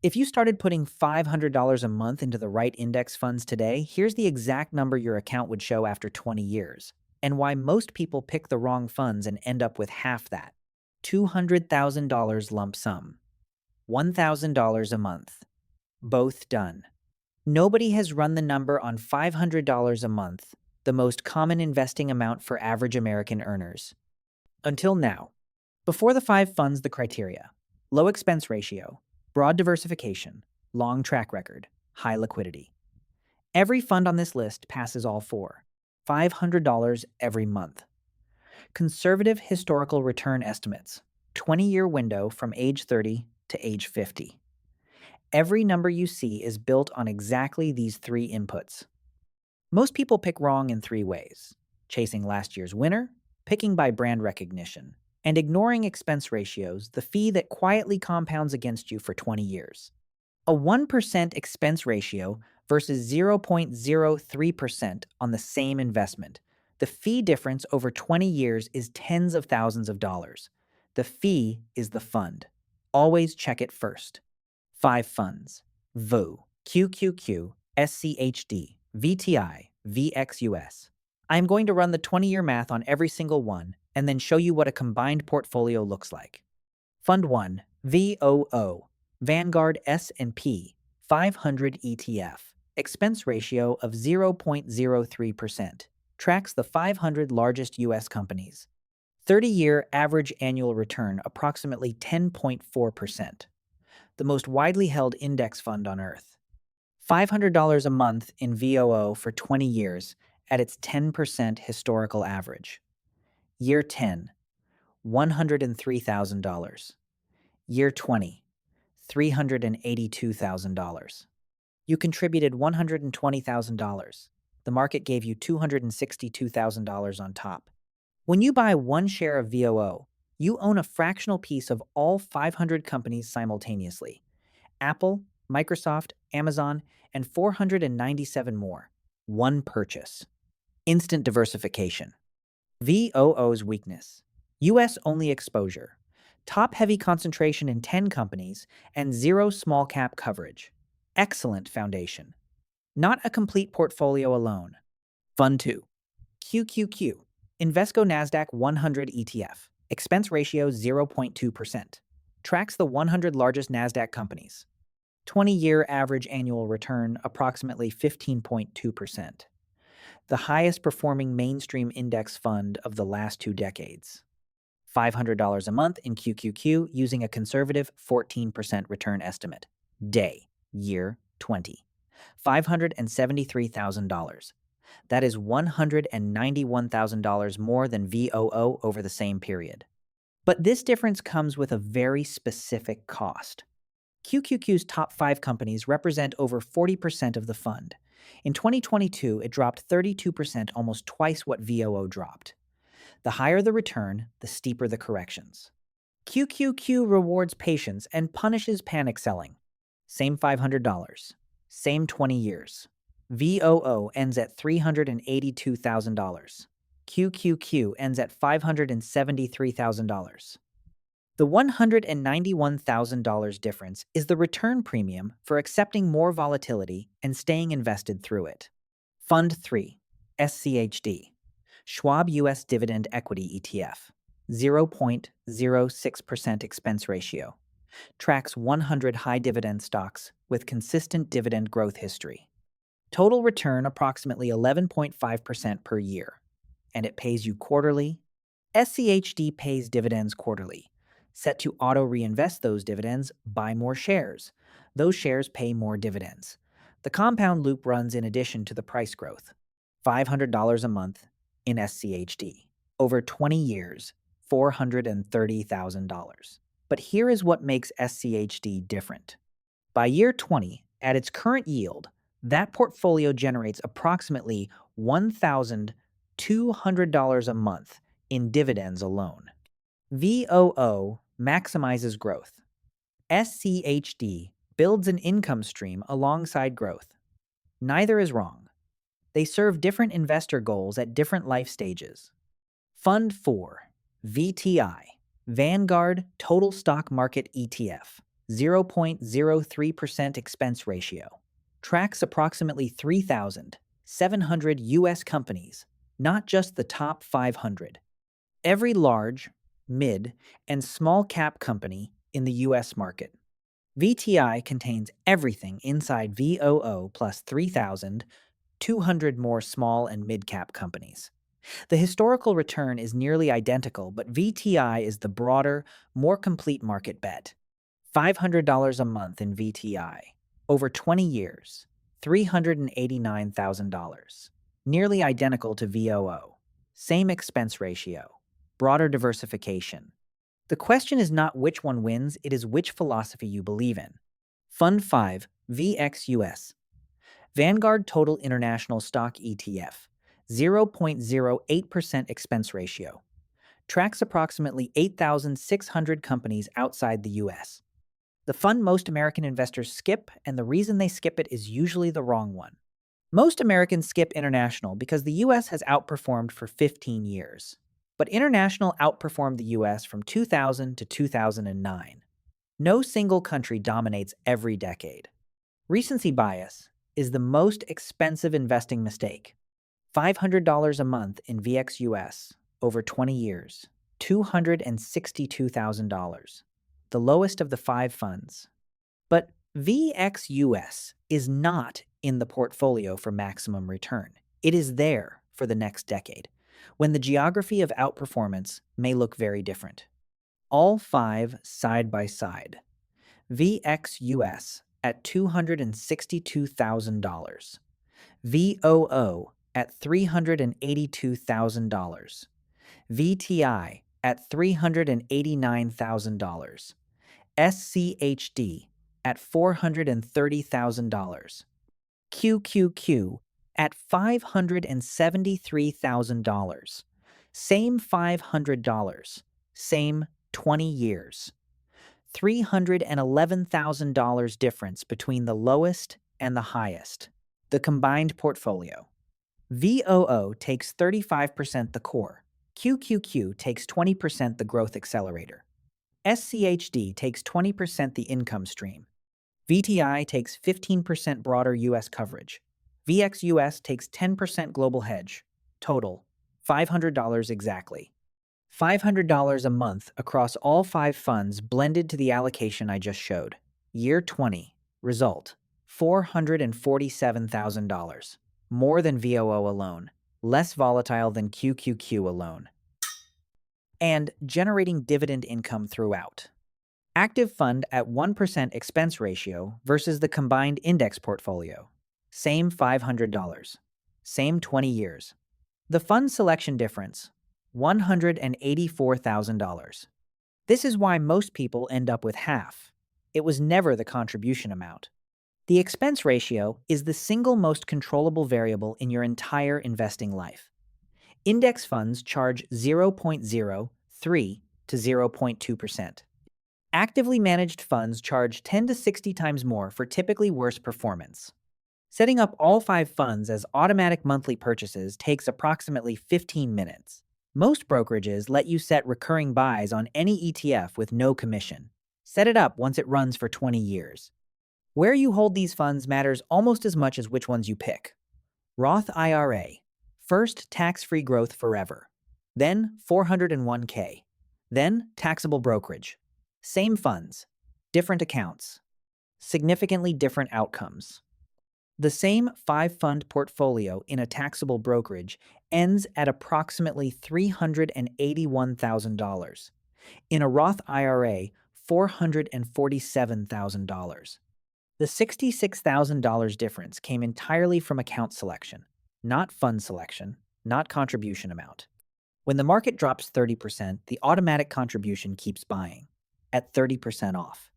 If you started putting $500 a month into the right index funds today, here's the exact number your account would show after 20 years, and why most people pick the wrong funds and end up with half that. $200,000 lump sum, $1,000 a month. Both done. Nobody has run the number on $500 a month, the most common investing amount for average American earners. Until now. Before the five funds, the criteria: low expense ratio, broad diversification, long track record, high liquidity. Every fund on this list passes all four. $500 every month. Conservative historical return estimates, 20-year window from age 30 to age 50. Every number you see is built on exactly these three inputs. Most people pick wrong in three ways: chasing last year's winner, picking by brand recognition, and ignoring expense ratios, the fee that quietly compounds against you for 20 years. A 1% expense ratio versus 0.03% on the same investment. The fee difference over 20 years is tens of thousands of dollars. The fee is the fund. Always check it first. 5 funds: VU, QQQ, SCHD, VTI, VXUS. I'm going to run the 20-year math on every single one and then show you what a combined portfolio looks like. Fund 1, VOO, Vanguard S&P 500 ETF. Expense ratio of 0.03%. Tracks the 500 largest U.S. companies. 30-year average annual return approximately 10.4%. The most widely held index fund on Earth. $500 a month in VOO for 20 years at its 10% historical average. Year 10, $103,000. Year 20, $382,000. You contributed $120,000. The market gave you $262,000 on top. When you buy one share of VOO, you own a fractional piece of all 500 companies simultaneously. Apple, Microsoft, Amazon, and 497 more. One purchase. Instant diversification. VOO's weakness: U.S.-only exposure, top-heavy concentration in 10 companies, and zero small-cap coverage. Excellent foundation. Not a complete portfolio alone. Fund 2. QQQ, Invesco Nasdaq 100 ETF. Expense ratio 0.2%. Tracks the 100 largest Nasdaq companies. 20-year average annual return approximately 15.2%. The highest performing mainstream index fund of the last 2 decades. $500 a month in QQQ using a conservative 14% return estimate. Day, year 20. $573,000. That is $191,000 more than VOO over the same period. But this difference comes with a very specific cost. QQQ's top 5 companies represent over 40% of the fund. In 2022, it dropped 32%, almost twice what VOO dropped. The higher the return, the steeper the corrections. QQQ rewards patience and punishes panic selling. Same $500. Same 20 years. VOO ends at $382,000. QQQ ends at $573,000. The $191,000 difference is the return premium for accepting more volatility and staying invested through it. Fund 3, SCHD, Schwab U.S. Dividend Equity ETF, 0.06% expense ratio. Tracks 100 high dividend stocks with consistent dividend growth history. Total return approximately 11.5% per year. And it pays you quarterly. SCHD pays dividends quarterly. Set to auto-reinvest those dividends, buy more shares. Those shares pay more dividends. The compound loop runs in addition to the price growth. $500 a month in SCHD. Over 20 years, $430,000. But here is what makes SCHD different. By year 20, at its current yield, that portfolio generates approximately $1,200 a month in dividends alone. VOO maximizes growth. SCHD builds an income stream alongside growth. Neither is wrong. They serve different investor goals at different life stages. Fund 4, VTI, Vanguard Total Stock Market ETF. 0.03% expense ratio. Tracks approximately 3,700 US companies, not just the top 500. Every large, mid, and small cap company in the US market. VTI contains everything inside VOO plus 3,200 more small and mid cap companies. The historical return is nearly identical, but VTI is the broader, more complete market bet. $500 a month in VTI. Over 20 years, $389,000. Nearly identical to VOO. Same expense ratio. Broader diversification. The question is not which one wins, it is which philosophy you believe in. Fund 5, VXUS. Vanguard Total International Stock ETF. 0.08% expense ratio. Tracks approximately 8,600 companies outside the US. The fund most American investors skip, and the reason they skip it is usually the wrong one. Most Americans skip international because the US has outperformed for 15 years. But international outperformed the US from 2000 to 2009. No single country dominates every decade. Recency bias is the most expensive investing mistake. $500 a month in VXUS over 20 years, $262,000, the lowest of the 5 funds. But VXUS is not in the portfolio for maximum return. It is there for the next decade, when the geography of outperformance may look very different. All 5 side by side. VXUS at $262,000. VOO at $382,000. VTI at $389,000. SCHD at $430,000. QQQ at $573,000. Same $500. Same 20 years. $311,000 difference between the lowest and the highest. The combined portfolio. VOO takes 35% the core. QQQ takes 20% the growth accelerator. SCHD takes 20% the income stream. VTI takes 15% broader US coverage. VXUS takes 10% global hedge. Total, $500 exactly. $500 a month across all 5 funds blended to the allocation I just showed. Year 20. Result, $447,000. More than VOO alone. Less volatile than QQQ alone. And generating dividend income throughout. Active fund at 1% expense ratio versus the combined index portfolio. Same $500. Same 20 years. The fund selection difference, $184,000. This is why most people end up with half. It was never the contribution amount. The expense ratio is the single most controllable variable in your entire investing life. Index funds charge 0.03 to 0.2%. Actively managed funds charge 10 to 60 times more for typically worse performance. Setting up all 5 funds as automatic monthly purchases takes approximately 15 minutes. Most brokerages let you set recurring buys on any ETF with no commission. Set it up once it runs for 20 years. Where you hold these funds matters almost as much as which ones you pick. Roth IRA. First, tax-free growth forever. Then, 401k. Then, taxable brokerage. Same funds. Different accounts. Significantly different outcomes. The same 5-fund portfolio in a taxable brokerage ends at approximately $381,000. In a Roth IRA, $447,000. The $66,000 difference came entirely from account selection, not fund selection, not contribution amount. When the market drops 30%, the automatic contribution keeps buying, at 30% off.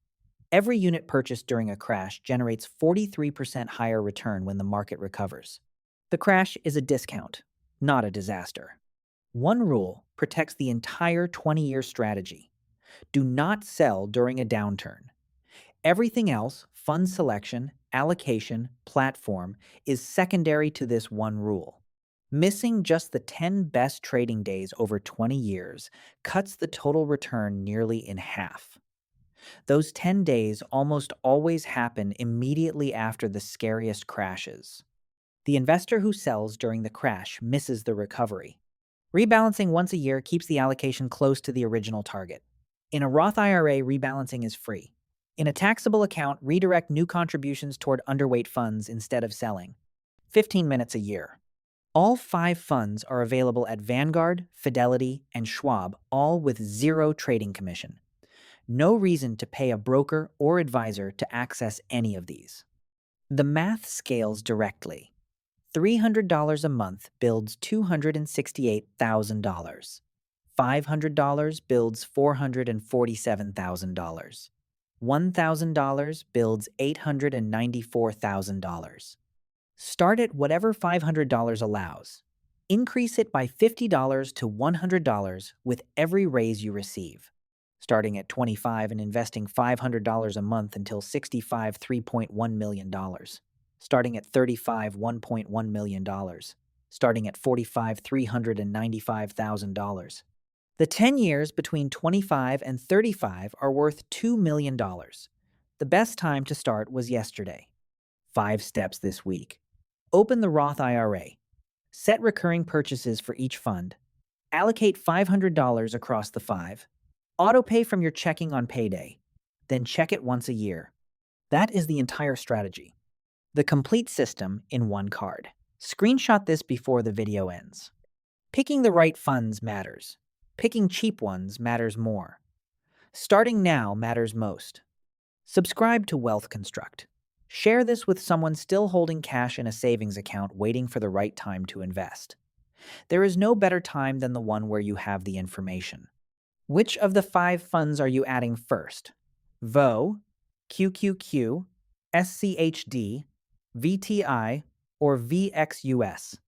Every unit purchased during a crash generates 43% higher return when the market recovers. The crash is a discount, not a disaster. One rule protects the entire 20-year strategy. Do not sell during a downturn. Everything else, fund selection, allocation, platform, is secondary to this one rule. Missing just the 10 best trading days over 20 years cuts the total return nearly in half. Those 10 days almost always happen immediately after the scariest crashes. The investor who sells during the crash misses the recovery. Rebalancing once a year keeps the allocation close to the original target. In a Roth IRA, rebalancing is free. In a taxable account, redirect new contributions toward underweight funds instead of selling. 15 minutes a year. All 5 funds are available at Vanguard, Fidelity, and Schwab, all with zero trading commission. No reason to pay a broker or advisor to access any of these. The math scales directly. $300 a month builds $268,000. $500 builds $447,000. $1,000 builds $894,000. Start at whatever $500 allows. Increase it by $50 to $100 with every raise you receive. Starting at 25 and investing $500 a month until 65, $3.1 million. Starting at 35, $1.1 million. Starting at 45, $395,000. The 10 years between 25 and 35 are worth $2 million. The best time to start was yesterday. 5 steps this week. Open the Roth IRA. Set recurring purchases for each fund. Allocate $500 across the 5. Autopay from your checking on payday. Then check it once a year. That is the entire strategy. The complete system in one card. Screenshot this before the video ends. Picking the right funds matters. Picking cheap ones matters more. Starting now matters most. Subscribe to Wealth Construct. Share this with someone still holding cash in a savings account waiting for the right time to invest. There is no better time than the one where you have the information. Which of the 5 funds are you adding first? VO, QQQ, SCHD, VTI, or VXUS?